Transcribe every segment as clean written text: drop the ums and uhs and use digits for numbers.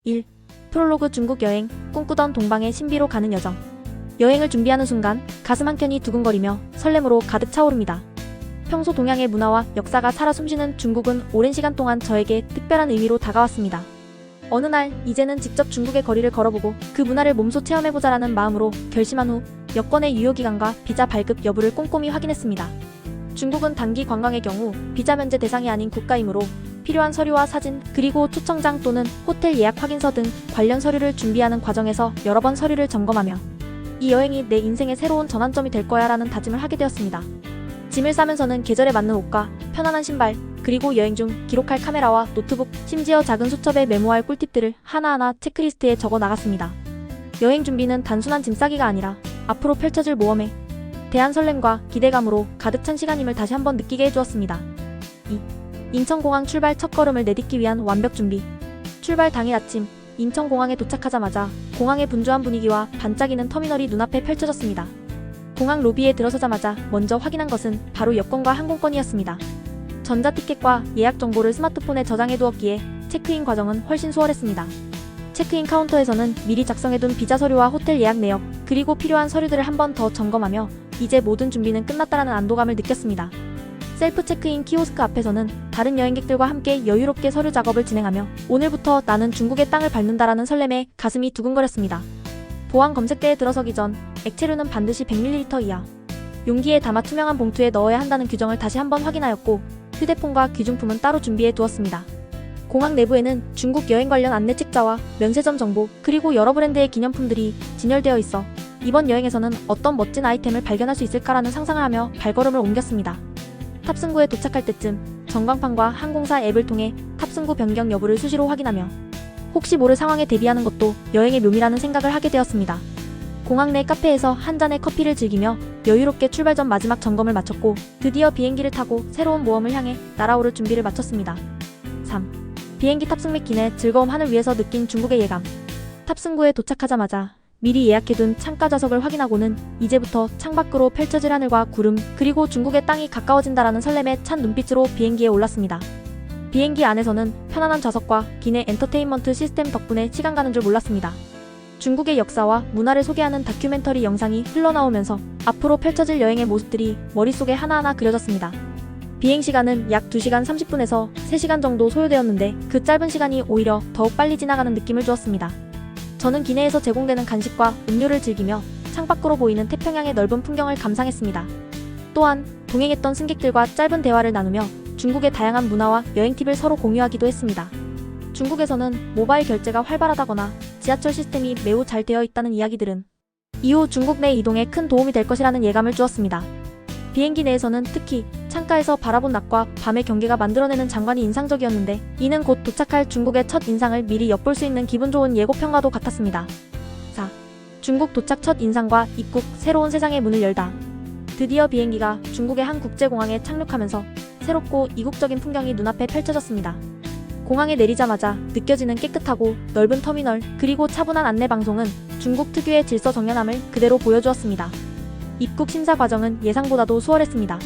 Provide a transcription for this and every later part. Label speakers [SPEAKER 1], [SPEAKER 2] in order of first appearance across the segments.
[SPEAKER 1] 1. 프롤로그 중국 여행, 꿈꾸던 동방의 신비로 가는 여정. 여행을 준비하는 순간 가슴 한켠이 두근거리며 설렘으로 가득 차오릅니다. 평소 동양의 문화와 역사가 살아 숨쉬는 중국은 오랜 시간 동안 저에게 특별한 의미로 다가왔습니다. 어느 날 이제는 직접 중국의 거리를 걸어보고 그 문화를 몸소 체험해보자라는 마음으로 결심한 후 여권의 유효기간과 비자 발급 여부를 꼼꼼히 확인했습니다. 중국은 단기 관광의 경우 비자 면제 대상이 아닌 국가이므로 필요한 서류와 사진, 그리고 초청장 또는 호텔 예약 확인서 등 관련 서류를 준비하는 과정에서 여러 번 서류를 점검하며 이 여행이 내 인생의 새로운 전환점이 될 거야 라는 다짐을 하게 되었습니다. 짐을 싸면서는 계절에 맞는 옷과 편안한 신발, 그리고 여행 중 기록할 카메라와 노트북, 심지어 작은 수첩에 메모할 꿀팁들을 하나하나 체크리스트에 적어 나갔습니다. 여행 준비는 단순한 짐 싸기가 아니라 앞으로 펼쳐질 모험에 대한 설렘과 기대감으로 가득 찬 시간임을 다시 한번 느끼게 해주었습니다. 2. 인천공항 출발 첫걸음을 내딛기 위한 완벽 준비. 출발 당일 아침, 인천공항에 도착하자마자 공항의 분주한 분위기와 반짝이는 터미널이 눈앞에 펼쳐졌습니다. 공항 로비에 들어서자마자 먼저 확인한 것은 바로 여권과 항공권이었습니다. 전자티켓과 예약 정보를 스마트폰에 저장해두었기에 체크인 과정은 훨씬 수월했습니다. 체크인 카운터에서는 미리 작성해둔 비자 서류와 호텔 예약 내역, 그리고 필요한 서류들을 한 번 더 점검하며 이제 모든 준비는 끝났다라는 안도감을 느꼈습니다. 셀프 체크인 키오스크 앞에서는 다른 여행객들과 함께 여유롭게 서류 작업을 진행하며 오늘부터 나는 중국의 땅을 밟는다라는 설렘에 가슴이 두근거렸습니다. 보안 검색대에 들어서기 전 액체류는 반드시 100ml 이하, 용기에 담아 투명한 봉투에 넣어야 한다는 규정을 다시 한번 확인하였고 휴대폰과 귀중품은 따로 준비해 두었습니다. 공항 내부에는 중국 여행 관련 안내 책자와 면세점 정보, 그리고 여러 브랜드의 기념품들이 진열되어 있어 이번 여행에서는 어떤 멋진 아이템을 발견할 수 있을까라는 상상을 하며 발걸음을 옮겼습니다. 탑승구에 도착할 때쯤 전광판과 항공사 앱을 통해 탑승구 변경 여부를 수시로 확인하며 혹시 모를 상황에 대비하는 것도 여행의 묘미라는 생각을 하게 되었습니다. 공항 내 카페에서 한 잔의 커피를 즐기며 여유롭게 출발 전 마지막 점검을 마쳤고 드디어 비행기를 타고 새로운 모험을 향해 날아오를 준비를 마쳤습니다. 3. 비행기 탑승 및 기내 즐거움 하늘 위에서 느낀 중국의 예감. 탑승구에 도착하자마자 미리 예약해둔 창가 좌석을 확인하고는 이제부터 창밖으로 펼쳐질 하늘과 구름, 그리고 중국의 땅이 가까워진다라는 설렘에 찬 눈빛으로 비행기에 올랐습니다. 비행기 안에서는 편안한 좌석과 기내 엔터테인먼트 시스템 덕분에 시간 가는 줄 몰랐습니다. 중국의 역사와 문화를 소개하는 다큐멘터리 영상이 흘러나오면서 앞으로 펼쳐질 여행의 모습들이 머릿속에 하나하나 그려졌습니다. 비행시간은 약 2시간 30분에서 3시간 정도 소요되었는데 그 짧은 시간이 오히려 더욱 빨리 지나가는 느낌을 주었습니다. 저는 기내에서 제공되는 간식과 음료를 즐기며 창밖으로 보이는 태평양의 넓은 풍경을 감상했습니다. 또한 동행했던 승객들과 짧은 대화를 나누며 중국의 다양한 문화와 여행 팁을 서로 공유하기도 했습니다. 중국에서는 모바일 결제가 활발하다거나 지하철 시스템이 매우 잘 되어 있다는 이야기들은 이후 중국 내 이동에 큰 도움이 될 것이라는 예감을 주었습니다. 비행기 내에서는 특히 창가에서 바라본 낮과 밤의 경계가 만들어내는 장관이 인상적이었는데 이는 곧 도착할 중국의 첫 인상을 미리 엿볼 수 있는 기분 좋은 예고편과도 같았습니다. 4. 중국 도착 첫 인상과 입국, 새로운 세상의 문을 열다. 드디어 비행기가 중국의 한 국제공항에 착륙하면서 새롭고 이국적인 풍경이 눈앞에 펼쳐졌습니다. 공항에 내리자마자 느껴지는 깨끗하고 넓은 터미널, 그리고 차분한 안내 방송은 중국 특유의 질서 정연함을 그대로 보여주었습니다. 입국 심사 과정은 예상보다도 수월했습니다.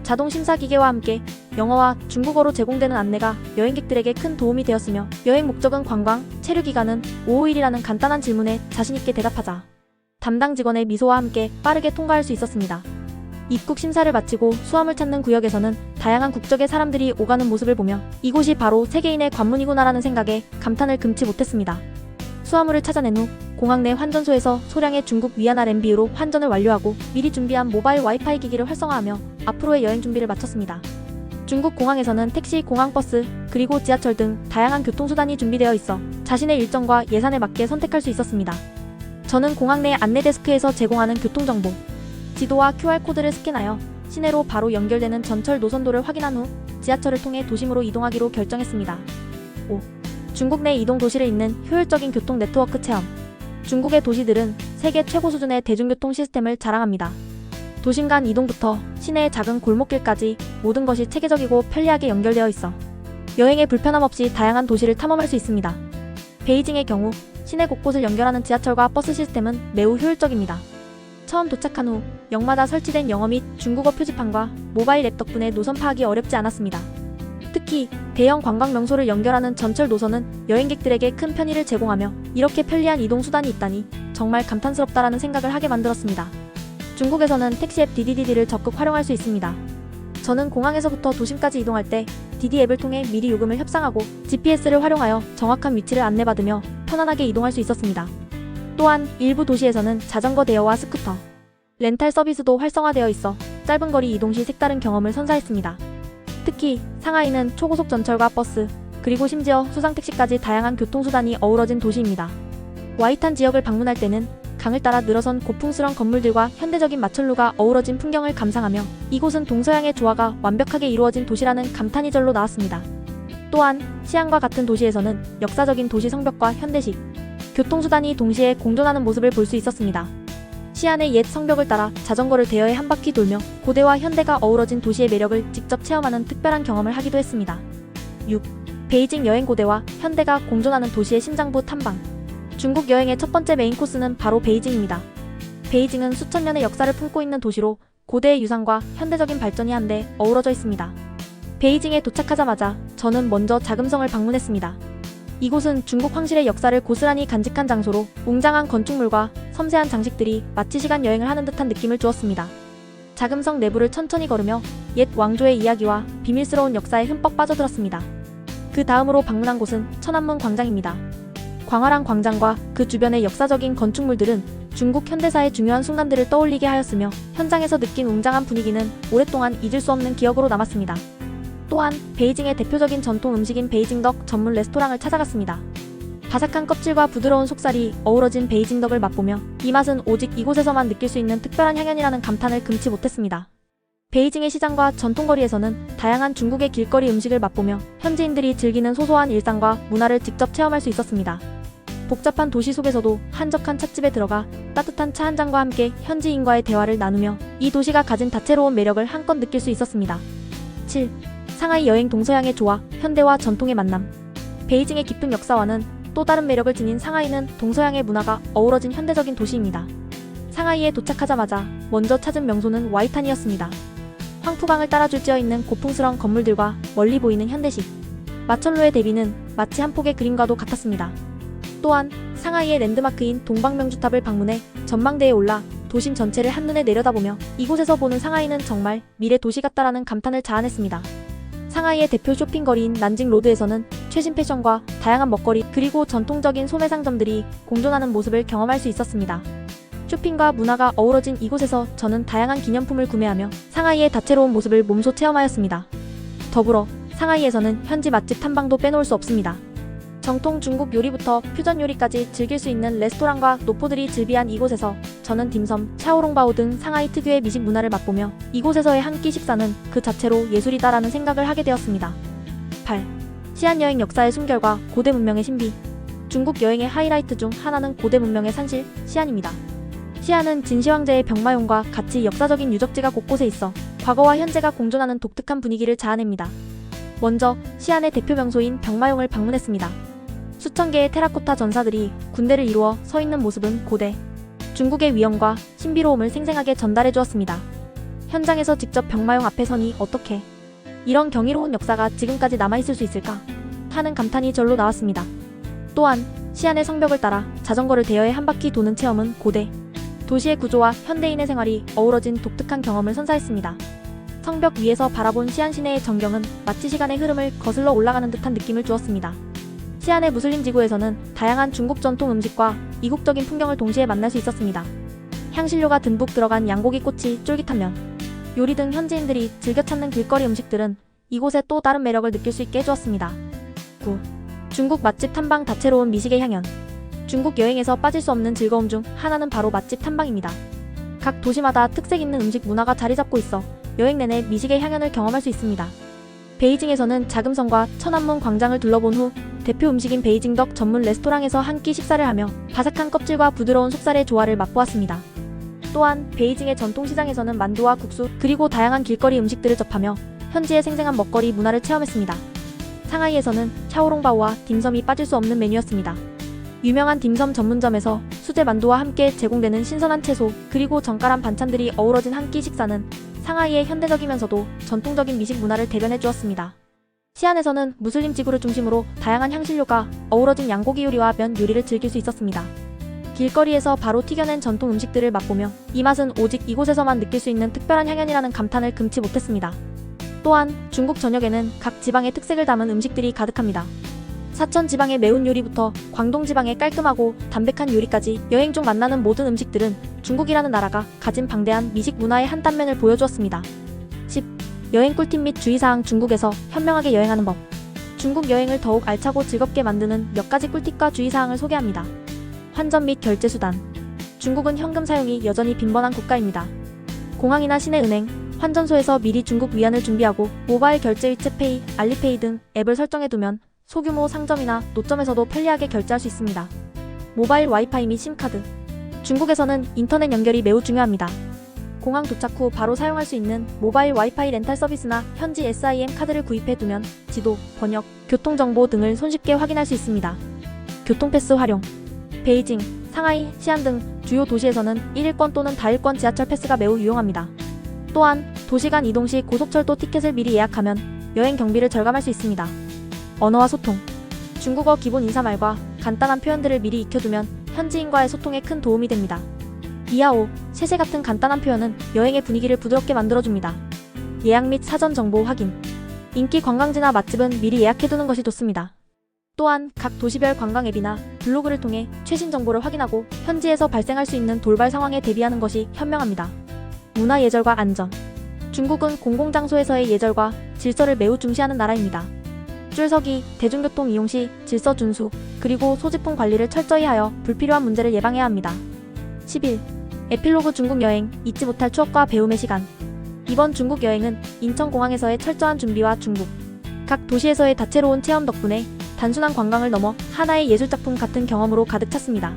[SPEAKER 1] 자동 심사 기계와 함께 영어와 중국어로 제공되는 안내가 여행객들에게 큰 도움이 되었으며 여행 목적은 관광, 체류 기간은 5일이라는 간단한 질문에 자신있게 대답하자 담당 직원의 미소와 함께 빠르게 통과할 수 있었습니다. 입국 심사를 마치고 수함을 찾는 구역에서는 다양한 국적의 사람들이 오가는 모습을 보며 이곳이 바로 세계인의 관문이구나라는 생각에 감탄을 금치 못했습니다. 수화물을 찾아낸 후 공항 내 환전소에서 소량의 중국 위안 RMB로 환전을 완료하고 미리 준비한 모바일 와이파이 기기를 활성화하며 앞으로의 여행 준비를 마쳤습니다. 중국 공항에서는 택시, 공항버스, 그리고 지하철 등 다양한 교통수단이 준비되어 있어 자신의 일정과 예산에 맞게 선택할 수 있었습니다. 저는 공항 내 안내 데스크에서 제공하는 교통정보, 지도와 QR코드를 스캔하여 시내로 바로 연결되는 전철 노선도를 확인한 후 지하철을 통해 도심으로 이동하기로 결정했습니다. 5. 중국 내 이동 도시를 잇는 효율적인 교통 네트워크 체험. 중국의 도시들은 세계 최고 수준의 대중교통 시스템을 자랑합니다. 도심 간 이동부터 시내의 작은 골목길까지 모든 것이 체계적이고 편리하게 연결되어 있어 여행에 불편함 없이 다양한 도시를 탐험할 수 있습니다. 베이징의 경우 시내 곳곳을 연결하는 지하철과 버스 시스템은 매우 효율적입니다. 처음 도착한 후 역마다 설치된 영어 및 중국어 표지판과 모바일 앱 덕분에 노선 파악이 어렵지 않았습니다. 특히 대형 관광 명소를 연결하는 전철 노선은 여행객들에게 큰 편의를 제공하며 이렇게 편리한 이동 수단이 있다니 정말 감탄스럽다라는 생각을 하게 만들었습니다. 중국에서는 택시 앱 디디디디를 적극 활용할 수 있습니다. 저는 공항에서부터 도심까지 이동할 때 디디 앱을 통해 미리 요금을 협상하고 GPS를 활용하여 정확한 위치를 안내받으며 편안하게 이동할 수 있었습니다. 또한 일부 도시에서는 자전거 대여와 스쿠터, 렌탈 서비스도 활성화되어 있어 짧은 거리 이동 시 색다른 경험을 선사했습니다. 특히 상하이는 초고속 전철과 버스, 그리고 심지어 수상택시까지 다양한 교통수단이 어우러진 도시입니다. 와이탄 지역을 방문할 때는 강을 따라 늘어선 고풍스런 건물들과 현대적인 마천루가 어우러진 풍경을 감상하며 이곳은 동서양의 조화가 완벽하게 이루어진 도시라는 감탄이 절로 나왔습니다. 또한 시안과 같은 도시에서는 역사적인 도시 성벽과 현대식 교통수단이 동시에 공존하는 모습을 볼 수 있었습니다. 시안의 옛 성벽을 따라 자전거를 대여해 한 바퀴 돌며 고대와 현대가 어우러진 도시의 매력을 직접 체험하는 특별한 경험을 하기도 했습니다. 6. 베이징 여행 고대와 현대가 공존하는 도시의 심장부 탐방. 중국 여행의 첫 번째 메인 코스는 바로 베이징입니다. 베이징은 수천 년의 역사를 품고 있는 도시로 고대의 유산과 현대적인 발전이 한데 어우러져 있습니다. 베이징에 도착하자마자 저는 먼저 자금성을 방문했습니다. 이곳은 중국 황실의 역사를 고스란히 간직한 장소로 웅장한 건축물과 섬세한 장식들이 마치 시간 여행을 하는 듯한 느낌을 주었습니다. 자금성 내부를 천천히 걸으며 옛 왕조의 이야기와 비밀스러운 역사에 흠뻑 빠져들었습니다. 그 다음으로 방문한 곳은 천안문 광장입니다. 광활한 광장과 그 주변의 역사적인 건축물들은 중국 현대사의 중요한 순간들을 떠올리게 하였으며 현장에서 느낀 웅장한 분위기는 오랫동안 잊을 수 없는 기억으로 남았습니다. 또한 베이징의 대표적인 전통 음식인 베이징덕 전문 레스토랑을 찾아갔습니다. 바삭한 껍질과 부드러운 속살이 어우러진 베이징덕을 맛보며 이 맛은 오직 이곳에서만 느낄 수 있는 특별한 향연이라는 감탄을 금치 못했습니다. 베이징의 시장과 전통거리에서는 다양한 중국의 길거리 음식을 맛보며 현지인들이 즐기는 소소한 일상과 문화를 직접 체험할 수 있었습니다. 복잡한 도시 속에서도 한적한 찻집에 들어가 따뜻한 차 한 잔과 함께 현지인과의 대화를 나누며 이 도시가 가진 다채로운 매력을 한껏 느낄 수 있었습니다. 7. 상하이 여행 동서양의 조화, 현대와 전통의 만남. 베이징의 깊은 역사와는 또 다른 매력을 지닌 상하이는 동서양의 문화가 어우러진 현대적인 도시입니다. 상하이에 도착하자마자 먼저 찾은 명소는 와이탄이었습니다. 황푸강을 따라 줄지어 있는 고풍스러운 건물들과 멀리 보이는 현대식 마천루의 대비는 마치 한 폭의 그림과도 같았습니다. 또한 상하이의 랜드마크인 동방명주탑을 방문해 전망대에 올라 도심 전체를 한눈에 내려다보며 이곳에서 보는 상하이는 정말 미래 도시 같다라는 감탄을 자아냈습니다. 상하이의 대표 쇼핑거리인 난징로드에서는 최신 패션과 다양한 먹거리 그리고 전통적인 소매상점들이 공존하는 모습을 경험할 수 있었습니다. 쇼핑과 문화가 어우러진 이곳에서 저는 다양한 기념품을 구매하며 상하이의 다채로운 모습을 몸소 체험하였습니다. 더불어 상하이에서는 현지 맛집 탐방도 빼놓을 수 없습니다. 정통 중국 요리부터 퓨전 요리까지 즐길 수 있는 레스토랑과 노포들이 즐비한 이곳에서 저는 딤섬, 샤오롱바오 등 상하이 특유의 미식 문화를 맛보며 이곳에서의 한 끼 식사는 그 자체로 예술이다라는 생각을 하게 되었습니다. 8. 시안 여행 역사의 숨결과 고대 문명의 신비. 중국 여행의 하이라이트 중 하나는 고대 문명의 산실, 시안입니다. 시안은 진시황제의 병마용과 같이 역사적인 유적지가 곳곳에 있어 과거와 현재가 공존하는 독특한 분위기를 자아냅니다. 먼저 시안의 대표 명소인 병마용을 방문했습니다. 수천 개의 테라코타 전사들이 군대를 이루어 서 있는 모습은 고대 중국의 위엄과 신비로움을 생생하게 전달해 주었습니다. 현장에서 직접 병마용 앞에 서니 어떻게 이런 경이로운 역사가 지금까지 남아있을 수 있을까 하는 감탄이 절로 나왔습니다. 또한 시안의 성벽을 따라 자전거를 대여해 한 바퀴 도는 체험은 고대 도시의 구조와 현대인의 생활이 어우러진 독특한 경험을 선사했습니다. 성벽 위에서 바라본 시안 시내의 전경은 마치 시간의 흐름을 거슬러 올라가는 듯한 느낌을 주었습니다. 시안의 무슬림 지구에서는 다양한 중국 전통 음식과 이국적인 풍경을 동시에 만날 수 있었습니다. 향신료가 듬뿍 들어간 양고기 꼬치, 쫄깃한 면, 요리 등 현지인들이 즐겨 찾는 길거리 음식들은 이곳의 또 다른 매력을 느낄 수 있게 해주었습니다. 9. 중국 맛집 탐방 다채로운 미식의 향연. 중국 여행에서 빠질 수 없는 즐거움 중 하나는 바로 맛집 탐방입니다. 각 도시마다 특색 있는 음식 문화가 자리 잡고 있어 여행 내내 미식의 향연을 경험할 수 있습니다. 베이징에서는 자금성과 천안문 광장을 둘러본 후 대표 음식인 베이징덕 전문 레스토랑에서 한 끼 식사를 하며 바삭한 껍질과 부드러운 속살의 조화를 맛보았습니다. 또한 베이징의 전통시장에서는 만두와 국수 그리고 다양한 길거리 음식들을 접하며 현지의 생생한 먹거리 문화를 체험했습니다. 상하이에서는 샤오롱바오와 딤섬이 빠질 수 없는 메뉴였습니다. 유명한 딤섬 전문점에서 수제 만두와 함께 제공되는 신선한 채소 그리고 정갈한 반찬들이 어우러진 한 끼 식사는 상하이의 현대적이면서도 전통적인 미식 문화를 대변해 주었습니다. 시안에서는 무슬림 지구를 중심으로 다양한 향신료가 어우러진 양고기 요리와 면 요리를 즐길 수 있었습니다. 길거리에서 바로 튀겨낸 전통 음식들을 맛보며 이 맛은 오직 이곳에서만 느낄 수 있는 특별한 향연이라는 감탄을 금치 못했습니다. 또한 중국 전역에는 각 지방의 특색을 담은 음식들이 가득합니다. 사천 지방의 매운 요리부터 광동 지방의 깔끔하고 담백한 요리까지 여행 중 만나는 모든 음식들은 중국이라는 나라가 가진 방대한 미식 문화의 한 단면을 보여주었습니다. 10. 여행 꿀팁 및 주의사항. 중국에서 현명하게 여행하는 법. 중국 여행을 더욱 알차고 즐겁게 만드는 몇 가지 꿀팁과 주의사항을 소개합니다. 환전 및 결제 수단. 중국은 현금 사용이 여전히 빈번한 국가입니다. 공항이나 시내 은행, 환전소에서 미리 중국 위안을 준비하고 모바일 결제 위챗페이, 알리페이 등 앱을 설정해두면 소규모 상점이나 노점에서도 편리하게 결제할 수 있습니다. 모바일 와이파이 및 심카드. 중국에서는 인터넷 연결이 매우 중요합니다. 공항 도착 후 바로 사용할 수 있는 모바일 와이파이 렌탈 서비스나 현지 SIM 카드를 구입해두면 지도, 번역, 교통정보 등을 손쉽게 확인할 수 있습니다. 교통패스 활용. 베이징, 상하이, 시안 등 주요 도시에서는 1일권 또는 다일권 지하철 패스가 매우 유용합니다. 또한 도시 간 이동 시 고속철도 티켓을 미리 예약하면 여행 경비를 절감할 수 있습니다. 언어와 소통. 중국어 기본 인사말과 간단한 표현들을 미리 익혀두면 현지인과의 소통에 큰 도움이 됩니다. 이하오, 셰셰 같은 간단한 표현은 여행의 분위기를 부드럽게 만들어줍니다. 예약 및 사전 정보 확인. 인기 관광지나 맛집은 미리 예약해두는 것이 좋습니다. 또한 각 도시별 관광 앱이나 블로그를 통해 최신 정보를 확인하고 현지에서 발생할 수 있는 돌발 상황에 대비하는 것이 현명합니다. 문화 예절과 안전. 중국은 공공장소에서의 예절과 질서를 매우 중시하는 나라입니다. 줄서기, 대중교통 이용 시 질서 준수, 그리고 소지품 관리를 철저히 하여 불필요한 문제를 예방해야 합니다. 11. 에필로그 중국 여행, 잊지 못할 추억과 배움의 시간. 이번 중국 여행은 인천공항에서의 철저한 준비와 중국 각 도시에서의 다채로운 체험 덕분에 단순한 관광을 넘어 하나의 예술작품 같은 경험으로 가득 찼습니다.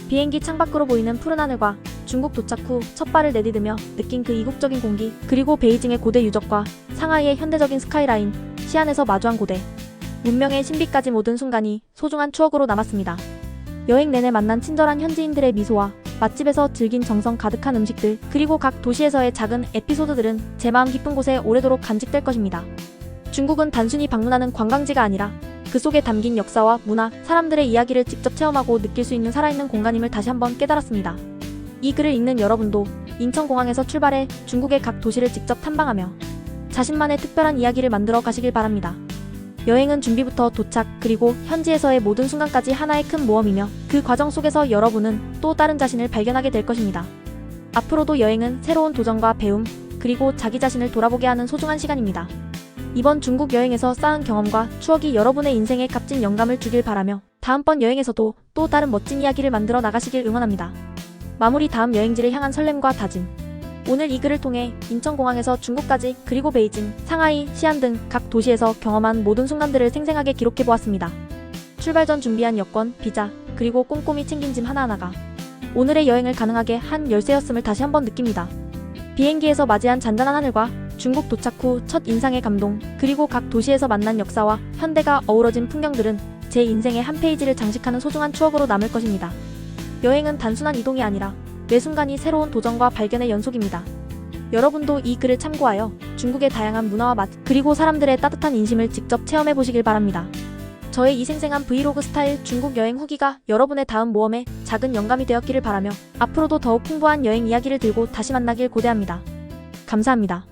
[SPEAKER 1] 비행기 창밖으로 보이는 푸른 하늘과 중국 도착 후 첫 발을 내디디며 느낀 그 이국적인 공기, 그리고 베이징의 고대 유적과 상하이의 현대적인 스카이라인, 시안에서 마주한 고대 문명의 신비까지 모든 순간이 소중한 추억으로 남았습니다. 여행 내내 만난 친절한 현지인들의 미소와 맛집에서 즐긴 정성 가득한 음식들, 그리고 각 도시에서의 작은 에피소드들은 제 마음 깊은 곳에 오래도록 간직될 것입니다. 중국은 단순히 방문하는 관광지가 아니라 그 속에 담긴 역사와 문화, 사람들의 이야기를 직접 체험하고 느낄 수 있는 살아있는 공간임을 다시 한번 깨달았습니다. 이 글을 읽는 여러분도 인천공항에서 출발해 중국의 각 도시를 직접 탐방하며 자신만의 특별한 이야기를 만들어 가시길 바랍니다. 여행은 준비부터 도착, 그리고 현지에서의 모든 순간까지 하나의 큰 모험이며 그 과정 속에서 여러분은 또 다른 자신을 발견하게 될 것입니다. 앞으로도 여행은 새로운 도전과 배움, 그리고 자기 자신을 돌아보게 하는 소중한 시간입니다. 이번 중국 여행에서 쌓은 경험과 추억이 여러분의 인생에 값진 영감을 주길 바라며 다음번 여행에서도 또 다른 멋진 이야기를 만들어 나가시길 응원합니다. 마무리. 다음 여행지를 향한 설렘과 다짐. 오늘 이 글을 통해 인천공항에서 중국까지, 그리고 베이징, 상하이, 시안 등 각 도시에서 경험한 모든 순간들을 생생하게 기록해보았습니다. 출발 전 준비한 여권, 비자, 그리고 꼼꼼히 챙긴 짐 하나하나가 오늘의 여행을 가능하게 한 열쇠였음을 다시 한번 느낍니다. 비행기에서 맞이한 잔잔한 하늘과 중국 도착 후 첫 인상의 감동, 그리고 각 도시에서 만난 역사와 현대가 어우러진 풍경들은 제 인생의 한 페이지를 장식하는 소중한 추억으로 남을 것입니다. 여행은 단순한 이동이 아니라 매 순간이 새로운 도전과 발견의 연속입니다. 여러분도 이 글을 참고하여 중국의 다양한 문화와 맛, 그리고 사람들의 따뜻한 인심을 직접 체험해 보시길 바랍니다. 저의 이 생생한 브이로그 스타일 중국 여행 후기가 여러분의 다음 모험에 작은 영감이 되었기를 바라며 앞으로도 더욱 풍부한 여행 이야기를 들고 다시 만나길 고대합니다. 감사합니다.